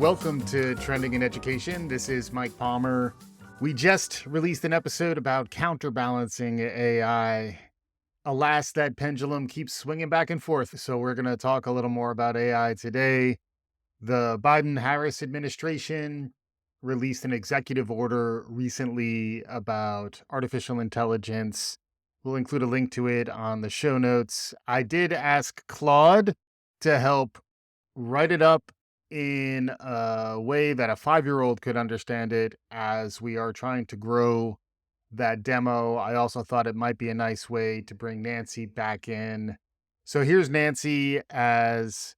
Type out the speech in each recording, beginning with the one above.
Welcome to Trending in Education. This is Mike Palmer. We just released an episode about counterbalancing AI. Alas, that pendulum keeps swinging back and forth, so we're going to talk a little more about AI today. The Biden-Harris administration released an executive order recently about artificial intelligence. We'll include a link to it on the show notes. I did ask Claude to help write it up in a way that a 5-year-old could understand it as we are trying to grow that demo. I also thought it might be a nice way to bring Nancy back in. So here's Nancy as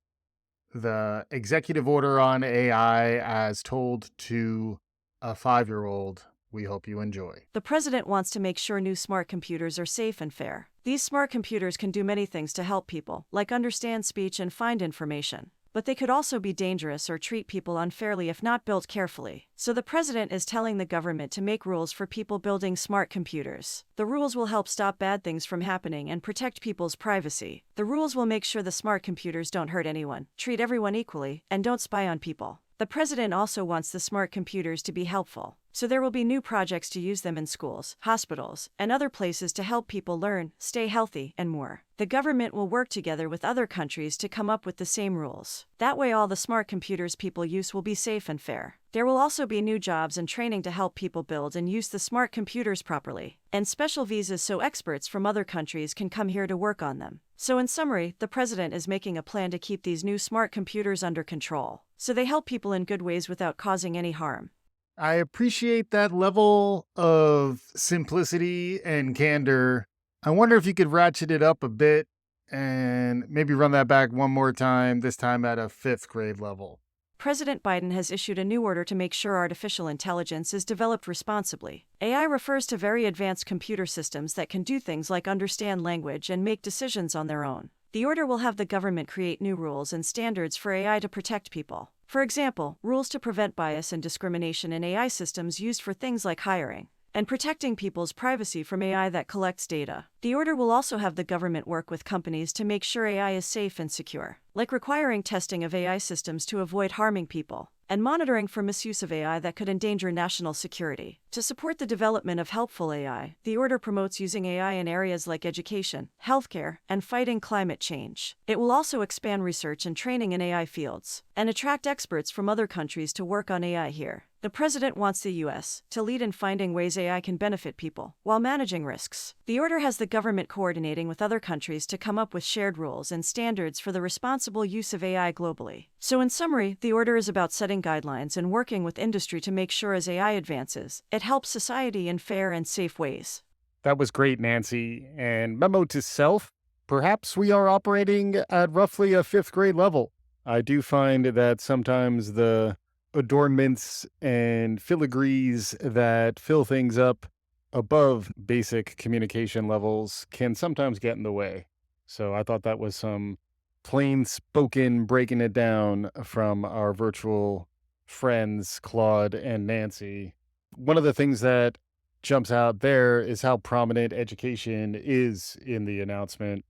the executive order on AI as told to a 5-year-old. We hope you enjoy. The president wants to make sure new smart computers are safe and fair. These smart computers can do many things to help people, like understand speech and find information. But they could also be dangerous or treat people unfairly if not built carefully. So the president is telling the government to make rules for people building smart computers. The rules will help stop bad things from happening and protect people's privacy. The rules will make sure the smart computers don't hurt anyone, treat everyone equally, and don't spy on people. The president also wants the smart computers to be helpful. So there will be new projects to use them in schools, hospitals, and other places to help people learn, stay healthy, and more. The government will work together with other countries to come up with the same rules. That way all the smart computers people use will be safe and fair. There will also be new jobs and training to help people build and use the smart computers properly, and special visas so experts from other countries can come here to work on them. So in summary, the president is making a plan to keep these new smart computers under control, so they help people in good ways without causing any harm. I appreciate that level of simplicity and candor. I wonder if you could ratchet it up a bit and maybe run that back one more time, this time at a 5th grade level. President Biden has issued a new order to make sure artificial intelligence is developed responsibly. AI refers to very advanced computer systems that can do things like understand language and make decisions on their own. The order will have the government create new rules and standards for AI to protect people. For example, rules to prevent bias and discrimination in AI systems used for things like hiring, and protecting people's privacy from AI that collects data. The order will also have the government work with companies to make sure AI is safe and secure, like requiring testing of AI systems to avoid harming people, and monitoring for misuse of AI that could endanger national security. To support the development of helpful AI, the order promotes using AI in areas like education, healthcare, and fighting climate change. It will also expand research and training in AI fields, and attract experts from other countries to work on AI here. The president wants the U.S. to lead in finding ways AI can benefit people, while managing risks. The order has the government coordinating with other countries to come up with shared rules and standards for the responsible use of AI globally. So in summary, the order is about setting guidelines and working with industry to make sure as AI advances, it helps society in fair and safe ways. That was great, Nancy. And memo to self, perhaps we are operating at roughly a 5th grade level. I do find that sometimes the adornments and filigrees that fill things up above basic communication levels can sometimes get in the way. So I thought that was some plain spoken breaking it down from our virtual friends, Claude and Nancy. One of the things that jumps out there is how prominent education is in the announcement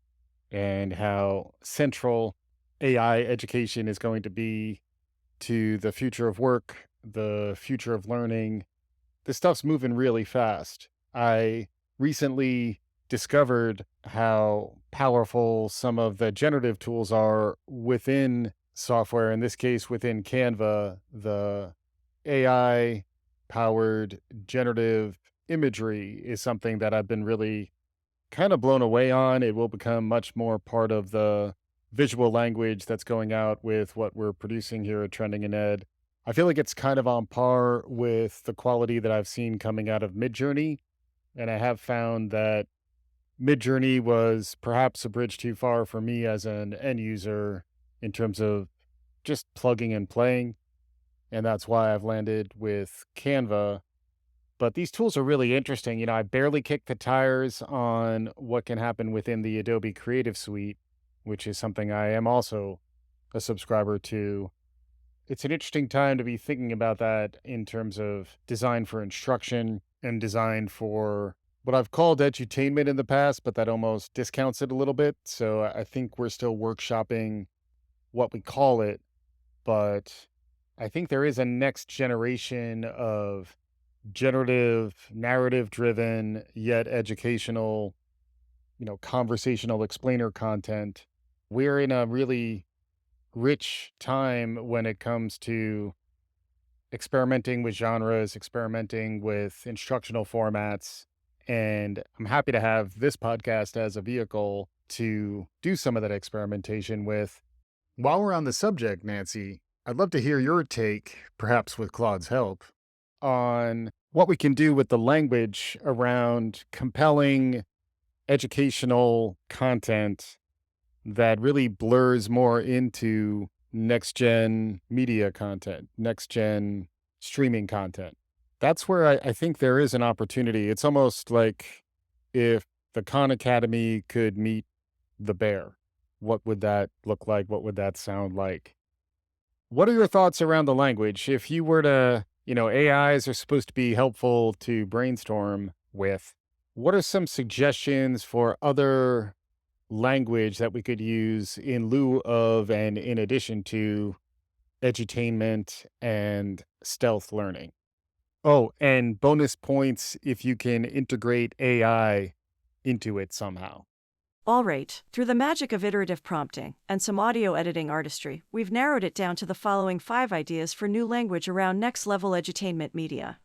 and how central AI education is going to be to the future of work, the future of learning. This stuff's moving really fast. I recently discovered how powerful some of the generative tools are within software, in this case within Canva. The AI-powered generative imagery is something that I've been really kind of blown away on. It will become much more part of the visual language that's going out with what we're producing here at Trending in Ed. I feel like it's kind of on par with the quality that I've seen coming out of Midjourney, and I have found that Midjourney was perhaps a bridge too far for me as an end user in terms of just plugging and playing, and that's why I've landed with Canva. But these tools are really interesting. You know, I barely kicked the tires on what can happen within the Adobe Creative Suite, which is something I am also a subscriber to. It's an interesting time to be thinking about that in terms of design for instruction and design for what I've called edutainment in the past, but that almost discounts it a little bit. So I think we're still workshopping what we call it, but I think there is a next generation of generative, narrative driven, yet educational, conversational explainer content. We're in a really rich time when it comes to experimenting with genres, experimenting with instructional formats. And I'm happy to have this podcast as a vehicle to do some of that experimentation with. While we're on the subject, Nancy, I'd love to hear your take, perhaps with Claude's help, on what we can do with the language around compelling educational content that really blurs more into next gen media content, next gen streaming content. That's where I think there is an opportunity. It's almost like if the Khan Academy could meet the bear. What would that look like? What would that sound like? What are your thoughts around the language? If you were to, AIs are supposed to be helpful to brainstorm with. What are some suggestions for other language that we could use in lieu of and in addition to edutainment and stealth learning? Oh, and bonus points if you can integrate AI into it somehow. All right, through the magic of iterative prompting and some audio editing artistry, we've narrowed it down to the following 5 ideas for new language around next level edutainment media.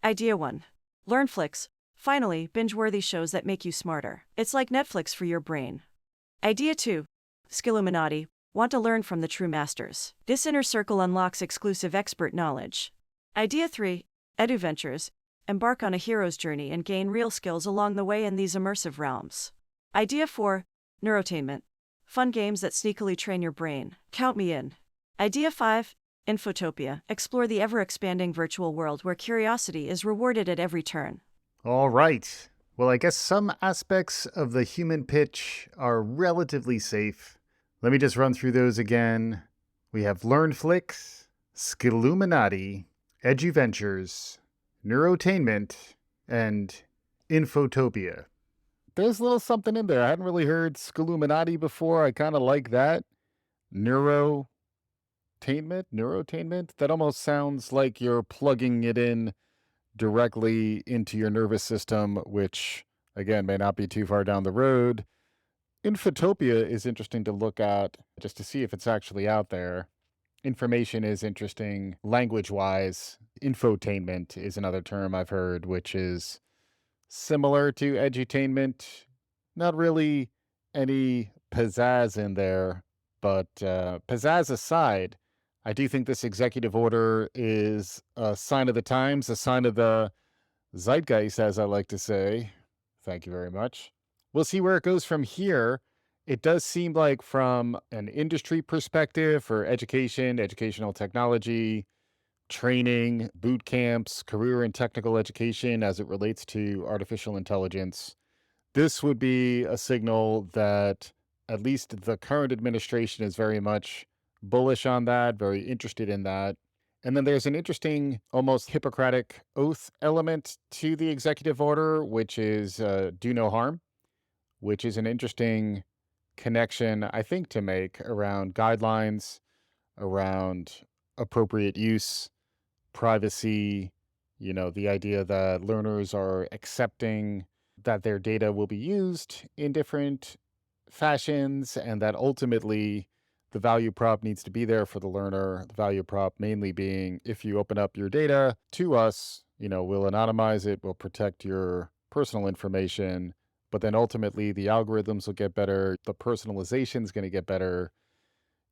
Idea 1. Learn flicks. Finally, binge-worthy shows that make you smarter. It's like Netflix for your brain. Idea 2. Skilluminati. Want to learn from the true masters. This inner circle unlocks exclusive expert knowledge. Idea 3. EduVentures. Embark on a hero's journey and gain real skills along the way in these immersive realms. Idea 4. Neurotainment. Fun games that sneakily train your brain. Count me in. Idea 5. Infotopia. Explore the ever-expanding virtual world where curiosity is rewarded at every turn. All right. Well, I guess some aspects of the human pitch are relatively safe. Let me just run through those again. We have Learn Flicks, Skilluminati, EduVentures, Neurotainment, and Infotopia. There's a little something in there. I hadn't really heard Skilluminati before. I kind of like that. Neurotainment, neurotainment. That almost sounds like you're plugging it in directly into your nervous system, which again may not be too far down the road. Infotopia is interesting to look at just to see if it's actually out there. Information is interesting language wise. Infotainment is another term I've heard, which is similar to edutainment. Not really any pizzazz in there, but pizzazz aside, I do think this executive order is a sign of the times, a sign of the zeitgeist, as I like to say. Thank you very much. We'll see where it goes from here. It does seem like, from an industry perspective for education, educational technology, training, boot camps, career and technical education as it relates to artificial intelligence, this would be a signal that at least the current administration is very much bullish on that, very interested in that. And then there's an interesting, almost Hippocratic oath element to the executive order, which is do no harm, which is an interesting connection, I think, to make around guidelines, around appropriate use, privacy, the idea that learners are accepting that their data will be used in different fashions and that ultimately the value prop needs to be there for the learner. The value prop mainly being, if you open up your data to us, we'll anonymize it, we'll protect your personal information, but then ultimately the algorithms will get better, the personalization is going to get better.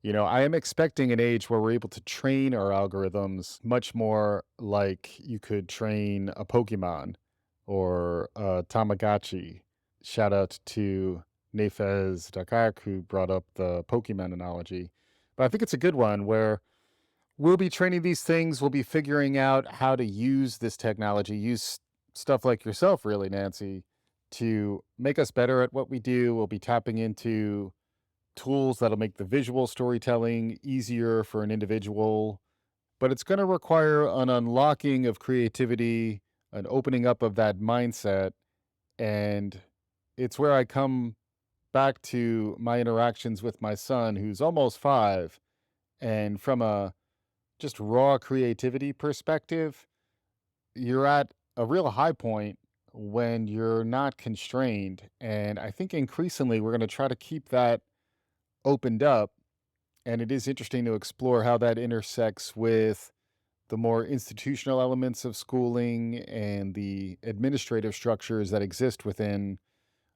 I am expecting an age where we're able to train our algorithms much more like you could train a Pokemon or a Tamagotchi. Shout out to Nefez Dakak, who brought up the Pokemon analogy. But I think it's a good one where we'll be training these things, we'll be figuring out how to use this technology, use stuff like yourself, really, Nancy, to make us better at what we do. We'll be tapping into tools that'll make the visual storytelling easier for an individual, but it's going to require an unlocking of creativity, an opening up of that mindset. And it's where I come back to my interactions with my son, who's almost 5. And from a just raw creativity perspective, you're at a real high point when you're not constrained. And I think increasingly we're going to try to keep that opened up. And it is interesting to explore how that intersects with the more institutional elements of schooling and the administrative structures that exist within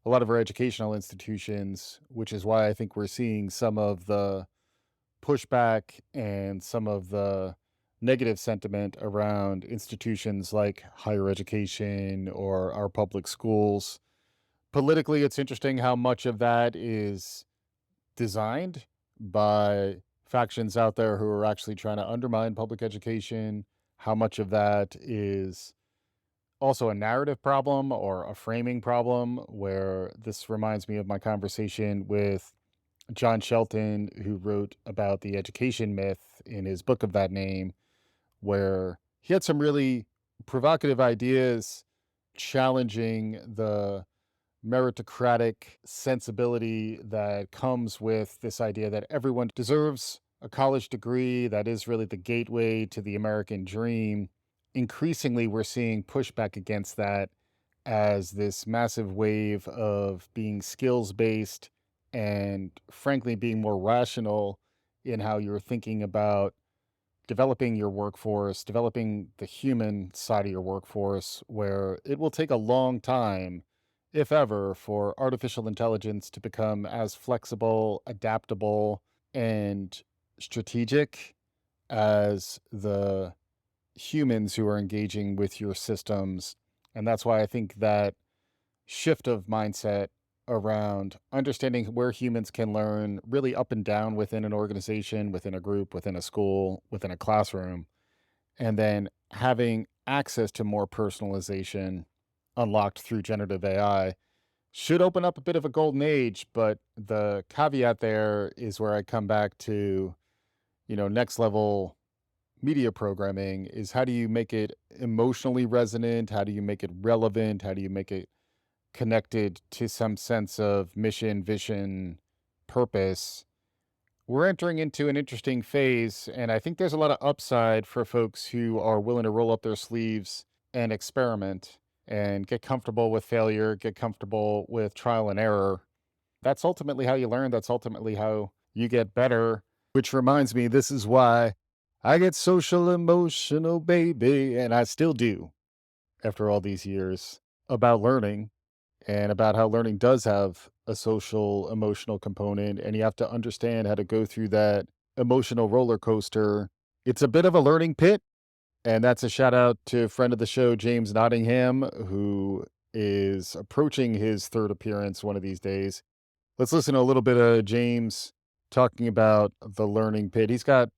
a lot of our educational institutions, which is why I think we're seeing some of the pushback and some of the negative sentiment around institutions like higher education or our public schools. Politically, it's interesting how much of that is designed by factions out there who are actually trying to undermine public education, how much of that is also a narrative problem or a framing problem, where this reminds me of my conversation with John Shelton, who wrote about the education myth in his book of that name, where he had some really provocative ideas challenging the meritocratic sensibility that comes with this idea that everyone deserves a college degree that is really the gateway to the American dream. Increasingly, we're seeing pushback against that as this massive wave of being skills based and, frankly, being more rational in how you're thinking about developing your workforce, developing the human side of your workforce, where it will take a long time, if ever, for artificial intelligence to become as flexible, adaptable, and strategic as the humans who are engaging with your systems. And that's why I think that shift of mindset around understanding where humans can learn really up and down within an organization, within a group, within a school, within a classroom, and then having access to more personalization unlocked through generative AI should open up a bit of a golden age. But the caveat there is where I come back to, next level media programming is how do you make it emotionally resonant? How do you make it relevant? How do you make it connected to some sense of mission, vision, purpose? We're entering into an interesting phase, and I think there's a lot of upside for folks who are willing to roll up their sleeves and experiment and get comfortable with failure, get comfortable with trial and error. That's ultimately how you learn. That's ultimately how you get better. Which reminds me, this is why I get social emotional, baby, and I still do after all these years about learning and about how learning does have a social emotional component, and you have to understand how to go through that emotional roller coaster. It's a bit of a learning pit, and that's a shout out to a friend of the show, James Nottingham, who is approaching his third appearance one of these days. Let's listen to a little bit of James talking about the learning pit. He's got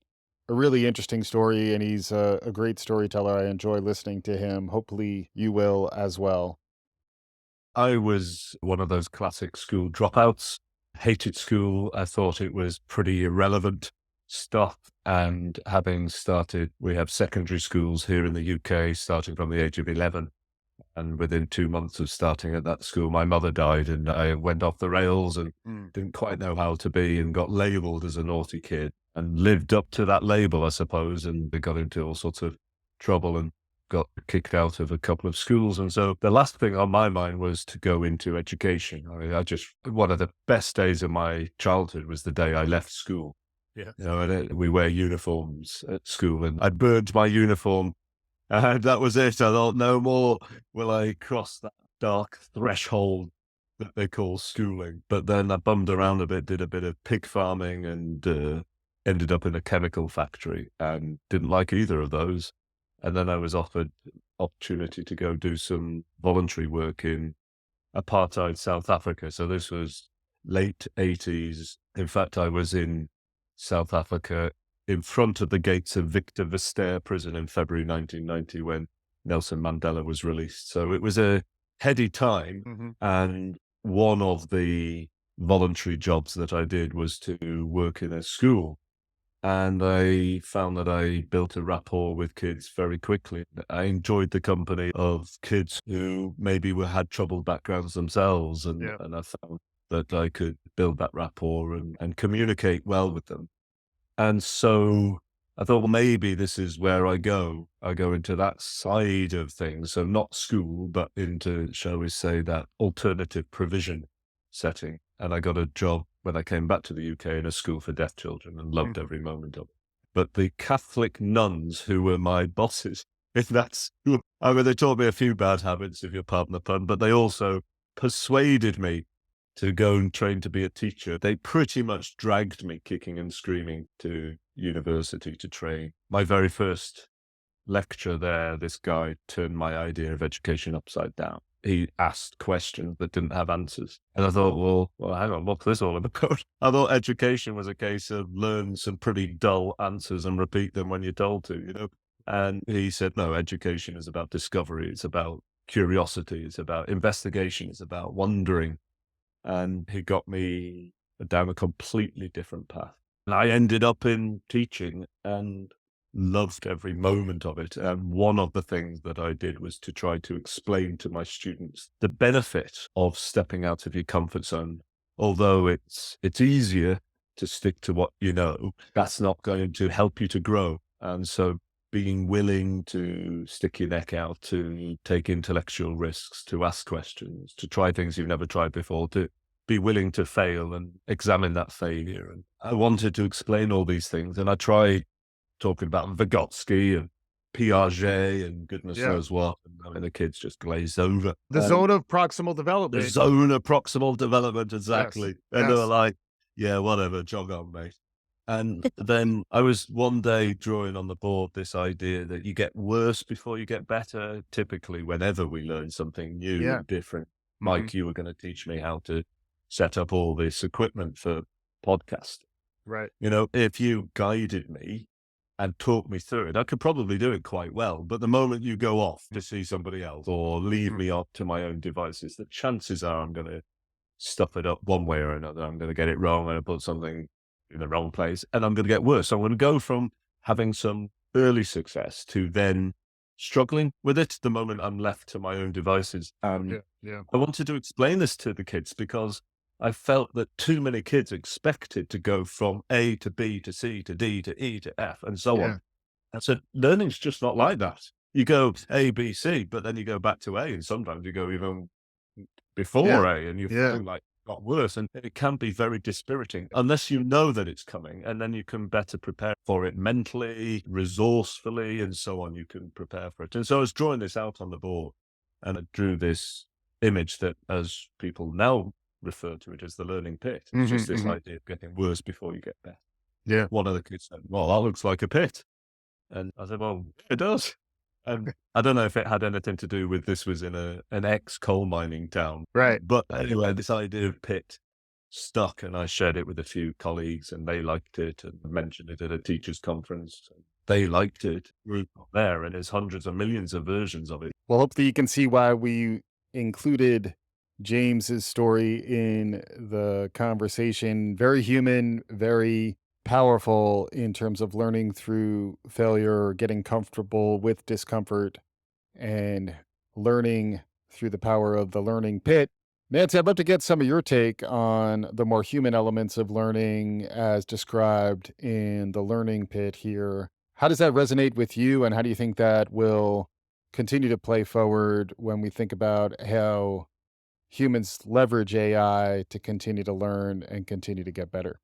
a really interesting story, and he's a great storyteller. I enjoy listening to him. Hopefully you will as well. I was one of those classic school dropouts. Hated school. I thought it was pretty irrelevant stuff. And having started, we have secondary schools here in the UK starting from the age of 11. And within 2 months of starting at that school, my mother died and I went off the rails and didn't quite know how to be and got labeled as a naughty kid and lived up to that label, I suppose, and got into all sorts of trouble and got kicked out of a couple of schools. And so the last thing on my mind was to go into education. I mean, one of the best days of my childhood was the day I left school. Yeah. And we wear uniforms at school and I burned my uniform and that was it. I thought, no more will I cross that dark threshold that they call schooling. But then I bummed around a bit, did a bit of pig farming and ended up in a chemical factory and didn't like either of those. And then I was offered opportunity to go do some voluntary work in apartheid South Africa. So this was late 80s. In fact, I was in South Africa in front of the gates of Victor Verster prison in February 1990 when Nelson Mandela was released. So it was a heady time. And one of the voluntary jobs that I did was to work in a school. And I found that I built a rapport with kids very quickly. I enjoyed the company of kids who maybe had troubled backgrounds themselves. And I found that I could build that rapport and communicate well with them. And so I thought, well, maybe this is where I go. I go into that side of things. So not school, but into, shall we say, that alternative provision setting. And I got a job when I came back to the UK in a school for deaf children and loved every moment of it. But the Catholic nuns who were my bosses in that school, I mean, they taught me a few bad habits, if you'll pardon the pun, but they also persuaded me to go and train to be a teacher. They pretty much dragged me kicking and screaming to university to train. My very first lecture there, this guy turned my idea of education upside down. He asked questions that didn't have answers. And I thought, well, hang on, what's this all about? I thought education was a case of learn some pretty dull answers and repeat them when you're told to, you know? And he said, no, education is about discovery. It's about curiosity. It's about investigation. It's about wondering. And he got me down a completely different path. And I ended up in teaching and loved every moment of it. And one of the things that I did was to try to explain to my students the benefit of stepping out of your comfort zone. Although it's easier to stick to what you know, that's not going to help you to grow. And so being willing to stick your neck out, to take intellectual risks, to ask questions, to try things you've never tried before, to be willing to fail and examine that failure. And I wanted to explain all these things. And I tried talking about Vygotsky and Piaget and goodness knows what. And I mean, the kids just glazed over. The zone of proximal development. The zone of proximal development, exactly. Yes. And they were like, yeah, whatever, jog on, mate. And then I was one day drawing on the board this idea that you get worse before you get better. Typically, whenever we learn something new and different, Mike, you were going to teach me how to set up all this equipment for podcasting. Right. You know, if you guided me and taught me through it, I could probably do it quite well. But the moment you go off to see somebody else or leave me up to my own devices, the chances are I'm going to stuff it up one way or another. I'm going to get it wrong and put something in the wrong place, and I'm going to get worse. So I'm going to go from having some early success to then struggling with it the moment I'm left to my own devices. I wanted to explain this to the kids because I felt that too many kids expected to go from A to B to C to D to E to F and so on. I said, learning's just not like that. You go A, B, C, but then you go back to A, and sometimes you go even before A, and you feel like got worse, and it can be very dispiriting unless you know that it's coming, and then you can better prepare for it mentally, resourcefully, and so on. You can prepare for it. And so I was drawing this out on the board, and I drew this image that, as people now refer to it, as the learning pit. It's just this idea of getting worse before you get better. Yeah. One of the kids said, well, that looks like a pit. And I said, well, it does. And I don't know if it had anything to do with this was in an ex-coal mining town. Right. But anyway, this idea of pit stuck, and I shared it with a few colleagues, and they liked it, and mentioned it at a teachers' conference. They liked it. We're there, and there's hundreds of millions of versions of it. Well, hopefully you can see why we included James's story in the conversation. Very human, very powerful in terms of learning through failure, getting comfortable with discomfort, and learning through the power of the learning pit. Nancy, I'd love to get some of your take on the more human elements of learning as described in the learning pit here. How does that resonate with you, and how do you think that will continue to play forward when we think about how humans leverage AI to continue to learn and continue to get better?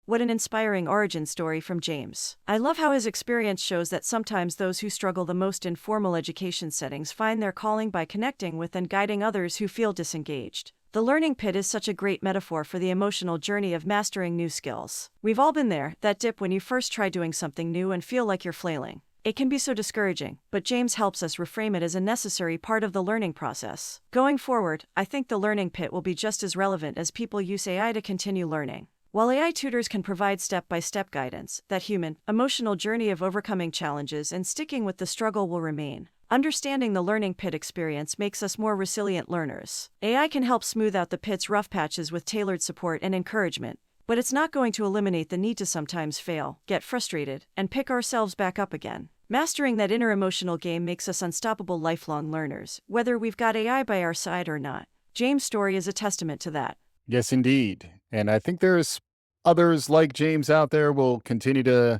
What an inspiring origin story from James. I love how his experience shows that sometimes those who struggle the most in formal education settings find their calling by connecting with and guiding others who feel disengaged. The learning pit is such a great metaphor for the emotional journey of mastering new skills. We've all been there, that dip when you first try doing something new and feel like you're flailing. It can be so discouraging, but James helps us reframe it as a necessary part of the learning process. Going forward, I think the learning pit will be just as relevant as people use AI to continue learning. While AI tutors can provide step-by-step guidance, that human, emotional journey of overcoming challenges and sticking with the struggle will remain. Understanding the learning pit experience makes us more resilient learners. AI can help smooth out the pit's rough patches with tailored support and encouragement, but it's not going to eliminate the need to sometimes fail, get frustrated, and pick ourselves back up again. Mastering that inner emotional game makes us unstoppable lifelong learners, whether we've got AI by our side or not. James' story is a testament to that. Yes, indeed. And I think there's others like James out there will continue to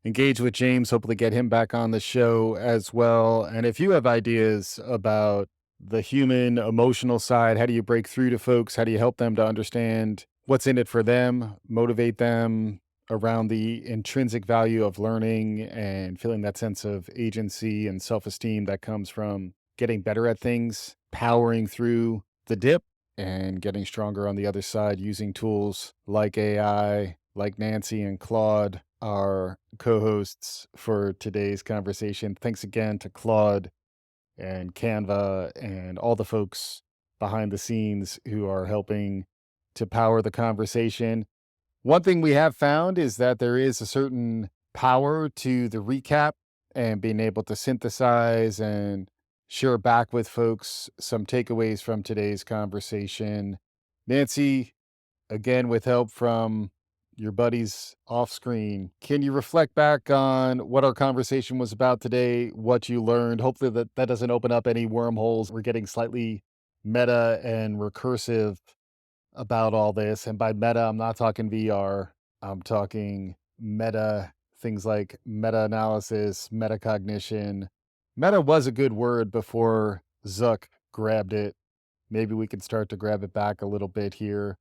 engage with James, hopefully get him back on the show as well. And if you have ideas about the human emotional side, how do you break through to folks? How do you help them to understand what's in it for them, motivate them around the intrinsic value of learning and feeling that sense of agency and self-esteem that comes from getting better at things, powering through the dip and getting stronger on the other side using tools like AI, like Nancy and Claude, our co-hosts for today's conversation. Thanks again to Claude and Canva and all the folks behind the scenes who are helping to power the conversation. One thing we have found is that there is a certain power to the recap and being able to synthesize and share back with folks some takeaways from today's conversation. Nancy, again, with help from your buddies off screen, can you reflect back on what our conversation was about today, what you learned? Hopefully that doesn't open up any wormholes. We're getting slightly meta and recursive about all this. And by meta, I'm not talking VR. I'm talking meta, things like meta-analysis, metacognition. Meta was a good word before Zuck grabbed it. Maybe we can start to grab it back a little bit here.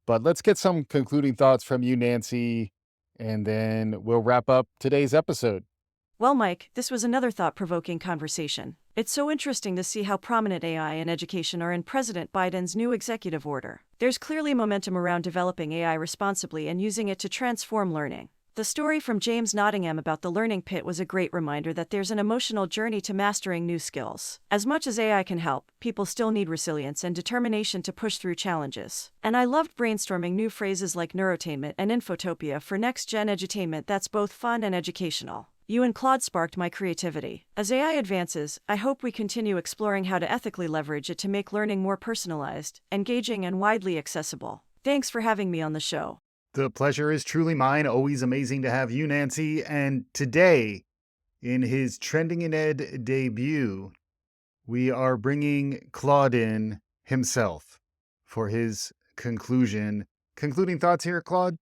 But let's get some concluding thoughts from you, Nancy, and then we'll wrap up today's episode. Well, Mike, this was another thought-provoking conversation. It's so interesting to see how prominent AI and education are in President Biden's new executive order. There's clearly momentum around developing AI responsibly and using it to transform learning. The story from James Nottingham about the learning pit was a great reminder that there's an emotional journey to mastering new skills. As much as AI can help, people still need resilience and determination to push through challenges. And I loved brainstorming new phrases like neurotainment and infotopia for next-gen edutainment that's both fun and educational. You and Claude sparked my creativity. As AI advances, I hope we continue exploring how to ethically leverage it to make learning more personalized, engaging, and widely accessible. Thanks for having me on the show. The pleasure is truly mine. Always amazing to have you, Nancy. And today, in his Trending in Ed debut, we are bringing Claude in himself for his conclusion. Concluding thoughts here, Claude?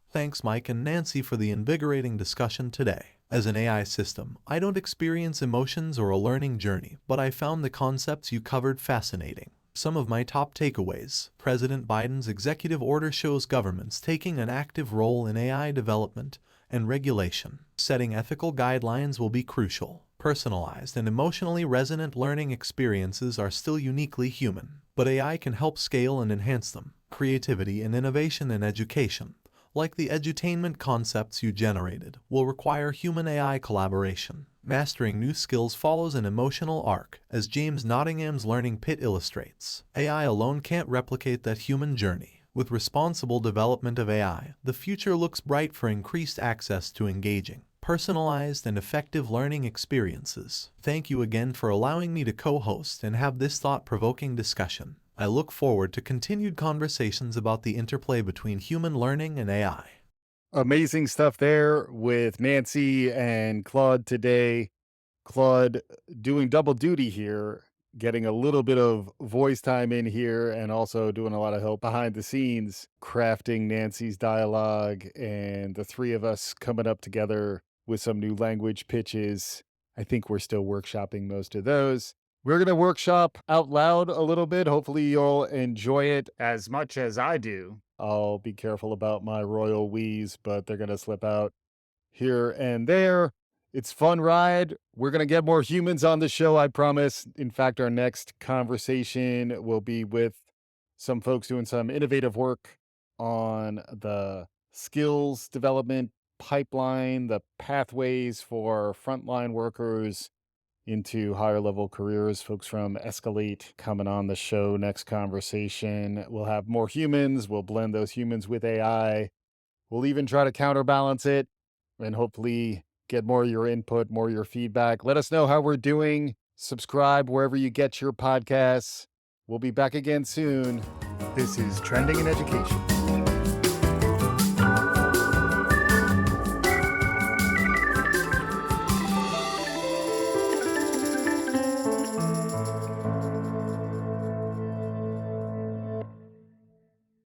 Thanks, Mike and Nancy, for the invigorating discussion today. As an AI system, I don't experience emotions or a learning journey, but I found the concepts you covered fascinating. Some of my top takeaways: President Biden's executive order shows governments taking an active role in AI development and regulation. Setting ethical guidelines will be crucial. Personalized and emotionally resonant learning experiences are still uniquely human, but AI can help scale and enhance them. Creativity and innovation in education, like the edutainment concepts you generated, will require human-AI collaboration. Mastering new skills follows an emotional arc, as James Nottingham's learning pit illustrates. AI alone can't replicate that human journey. With responsible development of AI, the future looks bright for increased access to engaging, personalized, and effective learning experiences. Thank you again for allowing me to co-host and have this thought-provoking discussion. I look forward to continued conversations about the interplay between human learning and AI. Amazing stuff there with Nancy and Claude today. Claude doing double duty here, getting a little bit of voice time in here and also doing a lot of help behind the scenes, crafting Nancy's dialogue, and the three of us coming up together with some new language pitches. I think we're still workshopping most of those. We're going to workshop out loud a little bit. Hopefully you'll enjoy it as much as I do. I'll be careful about my royal we's, but they're going to slip out here and there. It's fun ride. We're going to get more humans on the show, I promise. In fact, our next conversation will be with some folks doing some innovative work on the skills development pipeline, the pathways for frontline workers into higher level careers. Folks from Escalate coming on the show. Next conversation, we'll have more humans. We'll blend those humans with AI. We'll even try to counterbalance it and hopefully get more of your input, more of your feedback. Let us know how we're doing. Subscribe wherever you get your podcasts. We'll be back again soon. This is Trending in Education.